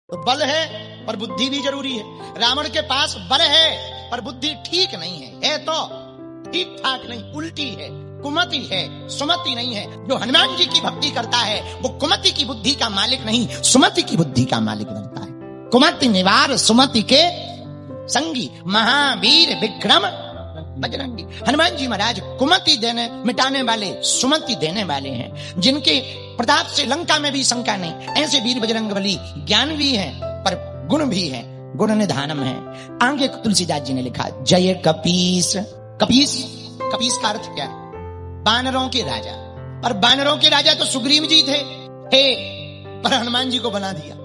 तो बल है पर बुद्धि भी जरूरी है। रावण के पास बल है पर बुद्धि ठीक नहीं है तो ठीक ठाक नहीं, उल्टी है, कुमति है, सुमति नहीं है। जो हनुमान जी की भक्ति करता है वो कुमति की बुद्धि का मालिक नहीं, सुमति की बुद्धि का मालिक बनता है। कुमति निवार सुमति के संगी, महावीर विक्रम बजरंगी। हनुमान जी महाराज कुमति देने मिटाने वाले, सुमति देने वाले हैं, जिनके प्रताप से लंका में भी शंका नहीं। ऐसे वीर बजरंग बली ज्ञान भी है पर गुण भी है, गुण निधानम है। आगे तुलसीदास जी ने लिखा, जय कपीस। कपीस, कपीस का अर्थ क्या है? बानरों के राजा। और बानरों के राजा तो सुग्रीव जी थे, पर हनुमान जी को बना दिया।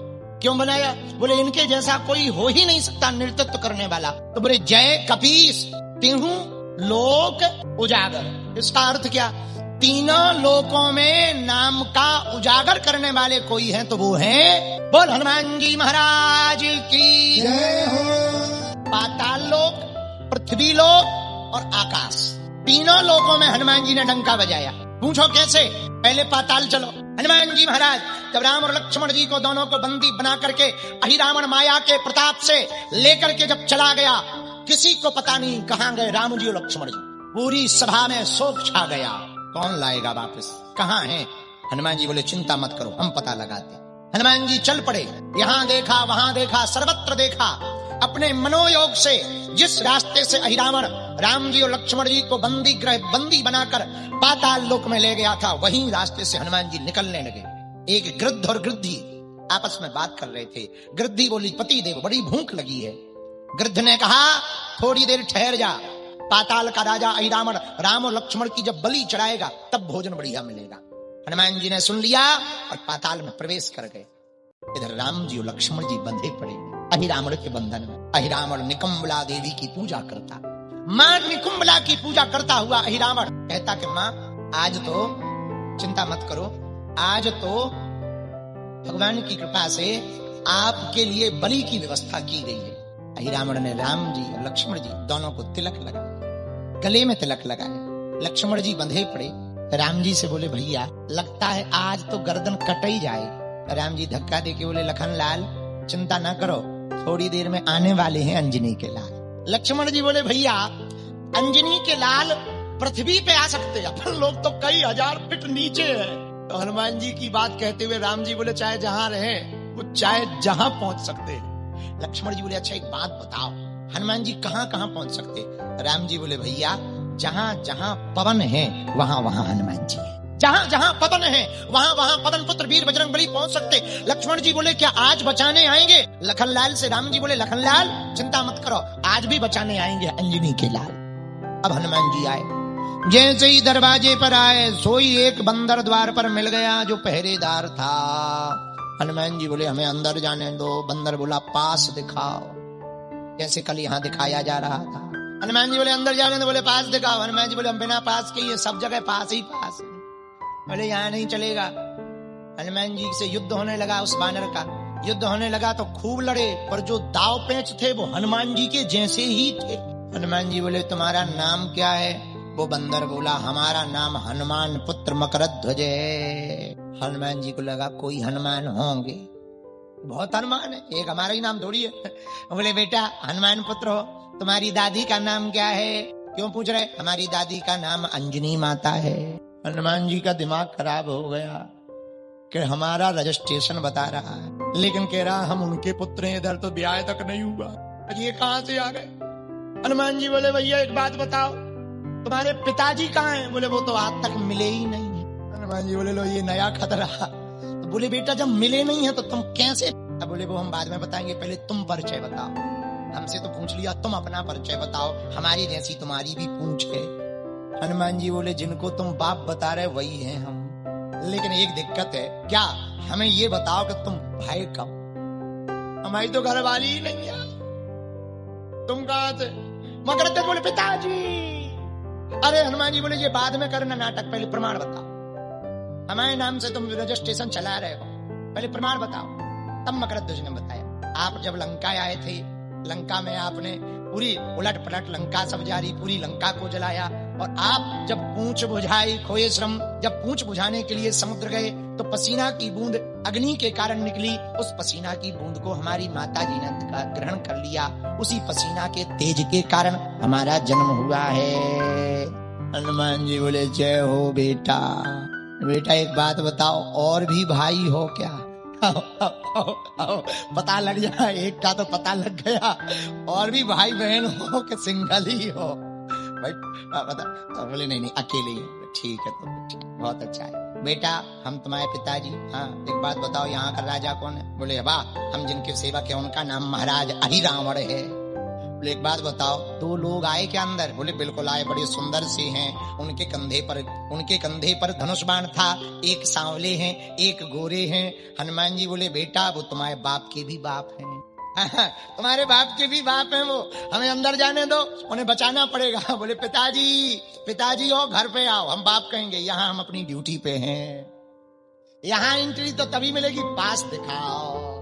क्यों बनाया? बोले इनके जैसा कोई हो ही नहीं सकता नेतृत्व करने वाला। तो बोले जय कपीस तिहु लोक उजागर। इसका अर्थ क्या? तीनों लोकों में नाम का उजागर करने वाले कोई है तो वो है, बोल हनुमान जी महाराज की जय हो। पाताल लोक, पृथ्वी लोक और आकाश, तीनों लोकों में हनुमान जी ने डंका बजाया। पूछो कैसे? पहले पाताल चलो। हनुमान जी महाराज जब राम और लक्ष्मण जी को दोनों को बंदी बना करके अहिरावण माया के प्रताप से लेकर के जब चला गया, किसी को पता नहीं कहां गए राम जी और लक्ष्मण जी। पूरी सभा में शोक छा गया। कौन लाएगा वापस? कहां है? हनुमान जी बोले चिंता मत करो, हम पता लगाते। हनुमान जी चल पड़े। यहां देखा, वहां देखा, सर्वत्र देखा। अपने मनोयोग से जिस रास्ते से अहिरावण राम जी और लक्ष्मण जी को बंदी बनाकर पाताल लोक में ले गया था, वहीं रास्ते से हनुमान जी निकलने लगे। एक गृद्ध और गृद्धि आपस में बात कर रहे थे। गृद्धि बोली, पति देव बड़ी भूख लगी है। गृद्ध ने कहा थोड़ी देर ठहर जा, पाताल का राजा अहिरावण राम और लक्ष्मण की जब बलि चढ़ाएगा तब भोजन बढ़िया मिलेगा। हनुमान जी ने सुन लिया और पाताल में प्रवेश कर गए। इधर राम जी और लक्ष्मण जी बंधे पड़े अहिरावण के बंधन में। अहिरावण निकुंभला देवी की पूजा करता, मां निकुंभला की पूजा करता हुआ अहिरावण कहता कि मां आज तो चिंता मत करो, आज तो भगवान की कृपा से आपके लिए बलि की व्यवस्था की गई है। अहिरावण ने राम जी और लक्ष्मण जी दोनों को तिलक लगाया, गले में तिलक लगाया। लक्ष्मण जी बंधे पड़े। राम जी से बोले भैया लगता है आज तो गर्दन कट ही जाएगी। राम जी धक्का देके बोले लखन लाल चिंता ना करो, थोड़ी देर में आने वाले हैं अंजनी के लाल। लक्ष्मण जी बोले भैया अंजनी के लाल पृथ्वी पे आ सकते हैं, अपन लोग तो कई हजार फीट नीचे हैं। तो हनुमान जी की बात कहते हुए राम जी बोले चाहे जहां रहे वो चाहे जहां पहुंच सकते हैं। लक्ष्मण जी बोले अच्छा एक बात बताओ, हनुमान जी कहां कहां पहुंच सकते? राम जी बोले भैया जहां जहां पवन है वहां वहां हनुमान जी है। जहां जहां पवन है वहां वहां पवन पुत्र वीर बजरंग बली पहुंच सकते। लक्ष्मण जी बोले क्या आज बचाने आएंगे? लखनलाल से राम जी बोले लखनलाल चिंता मत करो, आज भी बचाने आएंगे अंजनी के लाल। अब हनुमान जी आए, जैसे ही दरवाजे पर आए सोई एक बंदर द्वार पर मिल गया जो पहरेदार था। हनुमान जी बोले हमें अंदर जाने दो। बंदर बोला पास दिखाओ, जैसे कल यहाँ दिखाया जा रहा था। हनुमान जी बोले अंदर जाने दो, बोले पास दिखाओ। हनुमान जी बोले हम बिना पास के ये सब जगह पास ही पास है। बोले यहाँ नहीं चलेगा। हनुमान जी से युद्ध होने लगा, उस बानर का युद्ध होने लगा तो खूब लड़े, पर जो दाव पेंच थे वो हनुमान जी के जैसे ही थे। हनुमान जी बोले तुम्हारा नाम क्या है? वो बंदर बोला हमारा नाम हनुमान पुत्र मकरध्वज है। हनुमान जी को लगा कोई हनुमान होंगे, बहुत हनुमान है, एक हमारा ही नाम थोड़ी है। बोले बेटा हनुमान पुत्र हो, तुम्हारी दादी का नाम क्या है? क्यों पूछ रहे? हमारी दादी का नाम अंजनी माता है। हनुमान जी का दिमाग खराब हो गया कि हमारा रजिस्ट्रेशन बता रहा है लेकिन कह रहा हम उनके पुत्र हैं, इधर तो ब्याह तक नहीं हुआ, ये कहां से आ गए? हनुमान जी बोले भैया एक बात बताओ तुम्हारे पिताजी कहाँ हैं? बोले वो तो आज तक मिले ही नहीं है। हनुमान जी बोले लो ये नया खतरा। तो बोले बेटा जब मिले नहीं है तो तुम कैसे? अब बोले वो हम बाद में बताएंगे, पहले तुम परिचय बताओ। हमसे तो पूछ लिया, तुम अपना परिचय बताओ, हमारी जैसी तुम्हारी भी पूछ है। हनुमान जी बोले जिनको तुम बाप बता रहे वही हैं हम, लेकिन एक दिक्कत है। क्या? हमें ये बताओ कि तुम भाई कब? हमारी तो घर वाली ही नहीं है, तुम कहां से? मगर बोले पिताजी। अरे हनुमान जी बोले ये बाद में करना नाटक, पहले प्रमाण बताओ। हमारे नाम से तुम रजिस्ट्रेशन चला रहे हो, पहले प्रमाण बताओ। तब मकरध्वज ने बताया आप जब लंका आए थे, लंका में आपने पूरी उलट पलट लंका सब जारी पूरी लंका को जलाया, और आप जब पूंछ बुझाई खोए श्रम, जब पूंछ बुझाने के लिए समुद्र गए तो पसीना की बूंद अग्नि के कारण निकली। उस पसीना की बूंद को हमारी माता जी ने ग्रहण कर लिया। उसी पसीना के तेज के कारण हमारा जन्म हुआ है। हनुमान जी बोले जय हो बेटा। बेटा एक बात बताओ, और भी भाई हो क्या? आओ, आओ, आओ, आओ, पता लग जाए। एक का तो पता लग गया, और भी भाई बहन हो कि सिंगल ही हो? भाई बता। तो बोले नहीं अकेले ही। ठीक है, तो ठीक, बहुत अच्छा है बेटा। हम तुम्हारे पिताजी। हाँ, एक बात बताओ, यहाँ का राजा कौन है? बोले वाह, हम जिनके सेवक है उनका नाम महाराज अहिरावण है। बोले एक बात बताओ, 2 लोग आए क्या अंदर? बोले बिल्कुल आए, बड़े सुंदर से हैं। उनके कंधे पर धनुष बाण था। एक सांवले हैं, एक गोरे हैं। हनुमान जी बोले बेटा वो तुम्हारे बाप के भी बाप हैं। तुम्हारे बाप के भी बाप हैं वो, हमें अंदर जाने दो, उन्हें बचाना पड़ेगा। बोले पिताजी हो, घर पे आओ, हम बाप कहेंगे। यहाँ हम अपनी ड्यूटी पे हैं। यहाँ एंट्री तो तभी मिलेगी, पास दिखाओ।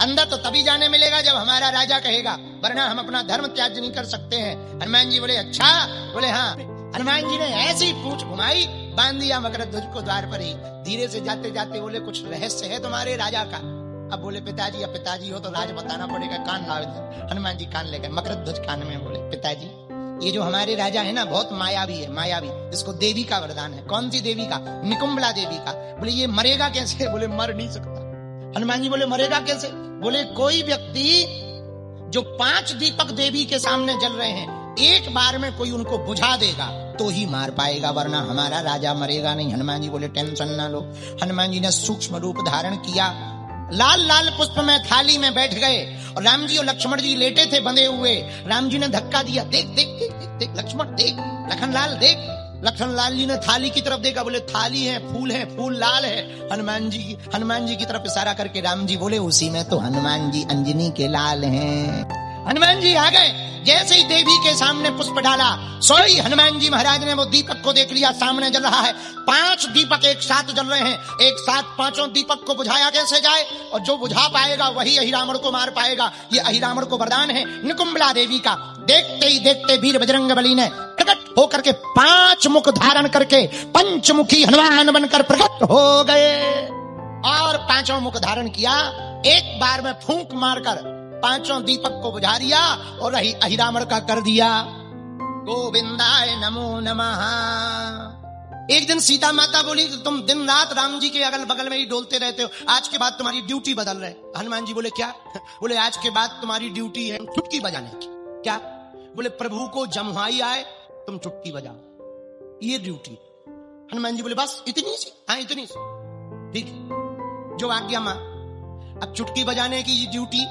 अंदर तो तभी जाने मिलेगा जब हमारा राजा कहेगा, वरना हम अपना धर्म त्याग नहीं कर सकते हैं। हनुमान जी बोले अच्छा? बोले हाँ। हनुमान जी ने ऐसी पूंछ घुमाई, बांध दिया मकरध्वज को द्वार पर ही। धीरे से जाते जाते बोले कुछ रहस्य है तुम्हारे राजा का? अब बोले पिताजी, अब पिताजी हो तो राज बताना पड़ेगा। कान लाओ। हनुमान जी कान ले गए, मकरध्वज कान में। बोले पिताजी ये जो हमारे राजा है ना, बहुत मायावी है, मायावी। इसको देवी का वरदान है। कौन सी देवी का? निकुंभला देवी का। बोले ये मरेगा कैसे? बोले मर नहीं सकता। हनुमान जी बोले मरेगा कैसे? बोले कोई व्यक्ति जो 5 दीपक देवी के सामने जल रहे हैं, एक बार में कोई उनको बुझा देगा तो ही मार पाएगा, वरना हमारा राजा मरेगा नहीं। हनुमान जी बोले टेंशन ना लो। हनुमान जी ने सूक्ष्म रूप धारण किया, लाल लाल पुष्प में थाली में बैठ गए। और राम जी और लक्ष्मण जी लेटे थे बंधे हुए। राम जी ने धक्का दिया, देख देख देख देख, देख लक्ष्मण देख, लखनलाल देख। लखनलाल जी ने थाली की तरफ देखा, बोले थाली है, फूल लाल है। हनुमान जी की तरफ इशारा करके राम जी बोले उसी में तो हनुमान जी अंजनी के लाल हैं। हनुमान जी आ गए। जैसे ही देवी के सामने पुष्प डाला, सोई हनुमान जी महाराज ने वो दीपक को देख लिया, सामने जल रहा है। 5 दीपक एक साथ जल रहे हैं। एक साथ 5 दीपक को बुझाया कैसे जाए? और जो बुझा पाएगा वही अहिरावण को मार पाएगा। ये अहिरावण को वरदान है निकुंभला देवी का। देखते ही देखते वीर बजरंग बली ने प्रकट होकर के 5 मुख धारण करके पंचमुखी हनुमान बनकर प्रकट हो गए। और 5 मुख धारण किया। एक बार में फूंक मारकर 5 दीपक को बुझा दिया और अहिरावण का कर दिया। गोविंदाय नमो नमः। एक दिन सीता माता बोली तुम दिन रात राम जी के अगल बगल में ही डोलते रहते हो, आज के बाद तुम्हारी ड्यूटी बदल रहे। हनुमान जी बोले क्या? बोले आज के बाद तुम्हारी ड्यूटी है चुटकी बजाने की। क्या? बोले प्रभु को जमुहाई आए तुम चुटकी बजाओ, ये ड्यूटी। हनुमान जी बोले बस इतनी सी? हाँ इतनी सी, ठीक है, जो आज्ञा मां। अब चुटकी बजाने की ड्यूटी,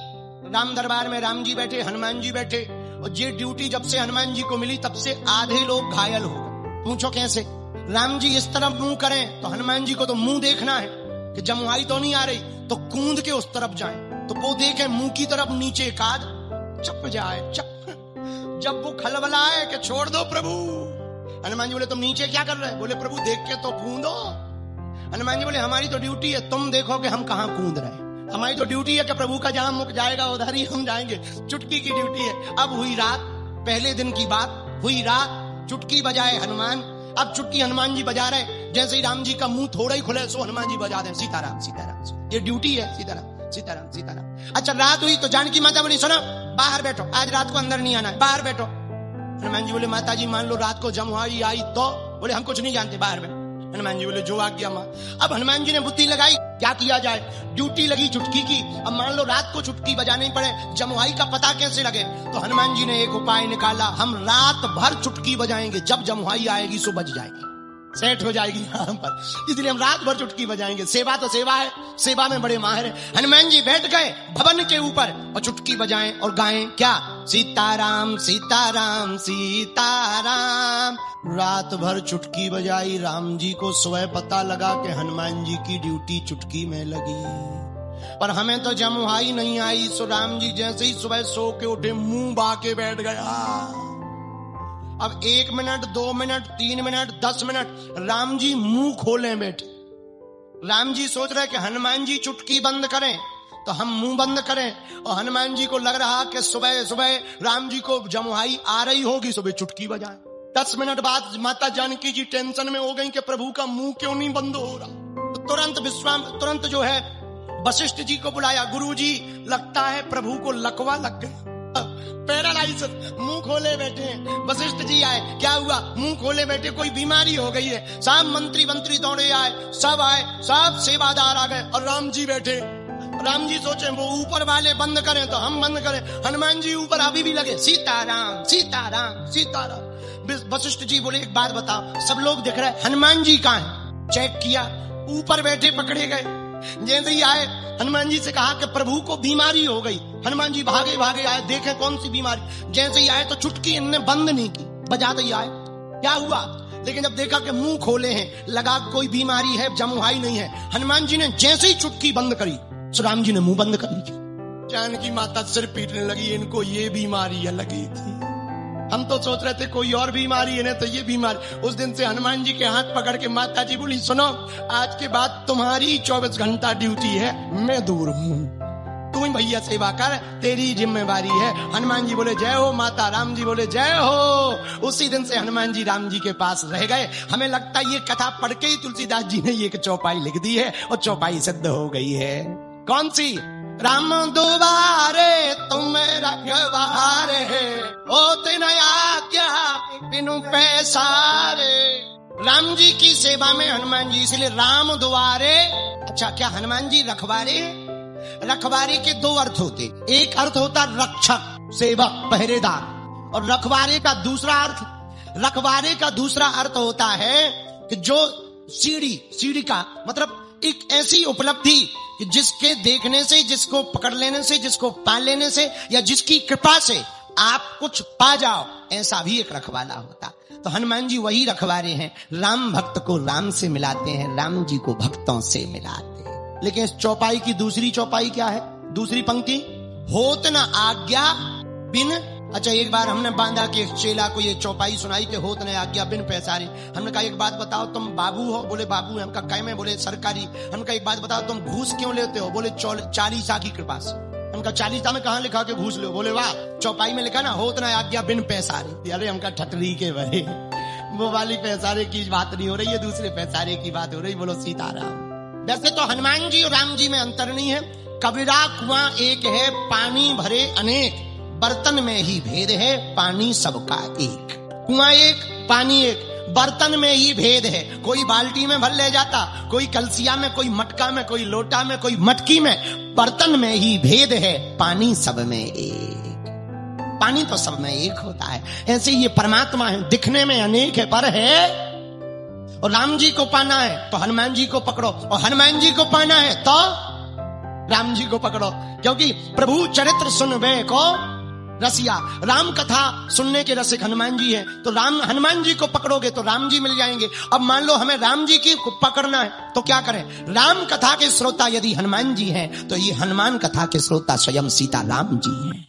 राम दरबार में राम जी बैठे, हनुमान जी बैठे। और ये ड्यूटी जब से हनुमान जी को मिली तब से आधे लोग घायल हो गए। पूछो कैसे? राम जी इस तरफ मुंह करें तो हनुमान जी को तो मुंह देखना है कि जमुआई तो नहीं आ रही, तो कूद के उस तरफ जाएं। तो वो देखे मुंह की तरफ नीचे काद चप जाए, चप। जब वो खलबलाए कि छोड़ दो प्रभु। हनुमान जी बोले तुम नीचे क्या कर रहे? बोले प्रभु देख के तो कूदो। हनुमान जी बोले हमारी तो ड्यूटी है, तुम देखो कि हम कहां कूद रहे हैं। हमारी तो ड्यूटी है कि प्रभु का जहां मुख जाएगा उधर ही हम जाएंगे। चुटकी की ड्यूटी है। अब हुई रात, पहले दिन की बात हुई रात, चुटकी बजाए हनुमान। अब चुटकी हनुमान जी बजा रहे, जैसे ही राम जी का मुंह थोड़ा ही खुले सो हनुमान जी बजा दे सीताराम सीताराम। ये ड्यूटी है, सीताराम सीताराम सीताराम। अच्छा रात हुई तो जानकी माता बोली सुनो बाहर बैठो, आज रात को अंदर नहीं आना है, बाहर बैठो। हनुमान जी बोले माता जी मान लो रात को जमुआई आई तो? बोले हम कुछ नहीं जानते, बाहर बैठो। हनुमान जी बोले जो आज्ञा मां। अब हनुमान जी ने बुद्धि लगाई क्या किया जाए। ड्यूटी लगी चुटकी की। अब मान लो रात को चुटकी बजानी पड़े, जमुआई का पता कैसे लगे? तो हनुमान जी ने एक उपाय निकाला, हम रात भर चुटकी बजाएंगे, जब जमुआई आएगी सो बज जाएगी, सेट हो जाएगी यहाँ पर। इसलिए हम रात भर चुटकी बजाएंगे। सेवा तो सेवा है, सेवा में बड़े माहिर है। हनुमान जी बैठ गए भवन के ऊपर और चुटकी बजाएं और गाएं क्या? सीताराम सीताराम सीताराम। रात भर चुटकी बजाई। राम जी को स्वयं पता लगा कि हनुमान जी की ड्यूटी चुटकी में लगी, पर हमें तो जमुआई नहीं आई। सो राम जी जैसे ही सुबह सो के उठे मुंह बाके बैठ गया। अब 1 minute 2 minute 3 minute 10 minute Ram ji मुंह खोले बैठे। राम जी सोच रहे कि हनुमान जी चुटकी बंद करें तो हम मुंह बंद करें। और हनुमान जी को लग रहा कि सुबह सुबह राम जी को जमुआई आ रही होगी, सुबह चुटकी बजाएं। 10 मिनट बाद माता जानकी जी टेंशन में हो गई कि प्रभु का मुंह क्यों नहीं बंद हो रहा। तो तुरंत जो है वशिष्ठ जी को बुलाया। गुरु जी, लगता है प्रभु को लकवा लग गया, पैरालाइसिस, मुंह खोले बैठे हैं। वशिष्ठ जी आए, क्या हुआ? मुंह खोले बैठे, कोई बीमारी हो गई है। सब मंत्री दौड़े आए, सब सेवादार आ गए और राम जी बैठे। राम जी सोचे वो ऊपर वाले बंद करें तो हम बंद करें, हनुमान जी ऊपर अभी भी लगे, सीताराम सीताराम सीताराम। वशिष्ठ जी बोले एक बात बताओ, सब लोग देख रहे हैं, हनुमान जी कहाँ हैं? चेक किया, ऊपर बैठे पकड़े गए। जैसे ही आए, हनुमान जी से कहा कि प्रभु को बीमारी हो गई। हनुमान जी भागे आए, देखे कौन सी बीमारी। जैसे ही आए तो चुटकी इनने बंद नहीं की, बजाते ही आए, क्या हुआ? लेकिन जब देखा कि मुंह खोले हैं, लगा कोई बीमारी है, जमुहाई नहीं है। हनुमान जी ने जैसे ही चुटकी बंद करी, राम जी ने मुंह बंद कर ली। जानकी माता सिर पीटने लगी, इनको ये बीमारी लगी थी, हम तो सोच रहे थे कोई और बीमारी है ना, तो ये बीमारी। उस दिन से हनुमान जी के हाथ पकड़ के माता जी बोली, सुनो, आज के बाद तुम्हारी 24 घंटा ड्यूटी है, मैं दूर हूं, तू भैया सेवा कर, तेरी जिम्मेवारी है। हनुमान जी बोले जय हो माता, राम जी बोले जय हो। उसी दिन से हनुमान जी राम जी के पास रह गए। हमें लगता है ये कथा पढ़ के ही तुलसीदास जी ने ये एक चौपाई लिख दी है और चौपाई सिद्ध हो गई है। कौन सी? राम दुबारे तुम रखवारे, होते न आज्ञा बिनु पैसारे। राम जी की सेवा में हनुमान जी, इसलिए राम दुआरे। अच्छा, क्या हनुमान जी रखवारे? रखवारे के दो अर्थ होते, एक अर्थ होता रक्षक, सेवक, पहरेदार, और रखवारे का दूसरा अर्थ होता है कि जो सीढ़ी का मतलब एक ऐसी उपलब्धि कि जिसके देखने से, जिसको पकड़ लेने से, जिसको पा लेने से, या जिसकी कृपा से आप कुछ पा जाओ, ऐसा भी एक रखवाला होता। तो हनुमान जी वही रखवारे हैं, राम भक्त को राम से मिलाते हैं, राम जी को भक्तों से मिलाते हैं। लेकिन इस चौपाई की दूसरी चौपाई क्या है? दूसरी पंक्ति, होत न आज्ञा बिन। अच्छा, एक बार हमने बांधा के एक चेला को ये चौपाई सुनाई कि होत न आज्ञा बिन पैसारे। हमने कहा एक बात बताओ, तुम बाबू हो? बोले बाबू है। हमका कै में? बोले सरकारी। हमने कहा एक बात बताओ, तुम घूस क्यों लेते हो? बोले 40 की कृपा से। हमका 40 में कहाँ लिखा के घूस लो? बोले वाह, चौपाई में लिखा ना, होत न आज्ञा बिन पैसारे। अरे हमका ठटरी के भरे, वो वाली पैसारे की बात नहीं हो रही है, दूसरे पैसारे की बात हो रही। बोलो सीताराम। वैसे तो हनुमान जी और राम जी में अंतर नहीं है। कबीरा कुआं एक है, पानी भरे अनेक, बर्तन में ही भेद है, पानी सबका एक। कुआं एक, पानी एक, बर्तन में ही भेद है। कोई बाल्टी में भर ले जाता, कोई कलसिया में, कोई मटका में, कोई लोटा में, कोई मटकी में। बर्तन में ही भेद है, पानी सब में एक। पानी तो सब में एक होता है। ऐसे ये परमात्मा है, दिखने में अनेक है पर है। और राम जी को पाना है तो हनुमान जी को पकड़ो, और हनुमान जी को पाना है तो राम जी को पकड़ो। क्योंकि प्रभु चरित्र सुनबे को रसिया, राम कथा सुनने के रसिक हनुमान जी हैं। तो हनुमान जी को पकड़ोगे तो राम जी मिल जाएंगे। अब मान लो हमें राम जी की पकड़ना है तो क्या करें? राम कथा के श्रोता यदि हनुमान जी हैं तो ये हनुमान कथा के श्रोता स्वयं सीता राम जी हैं।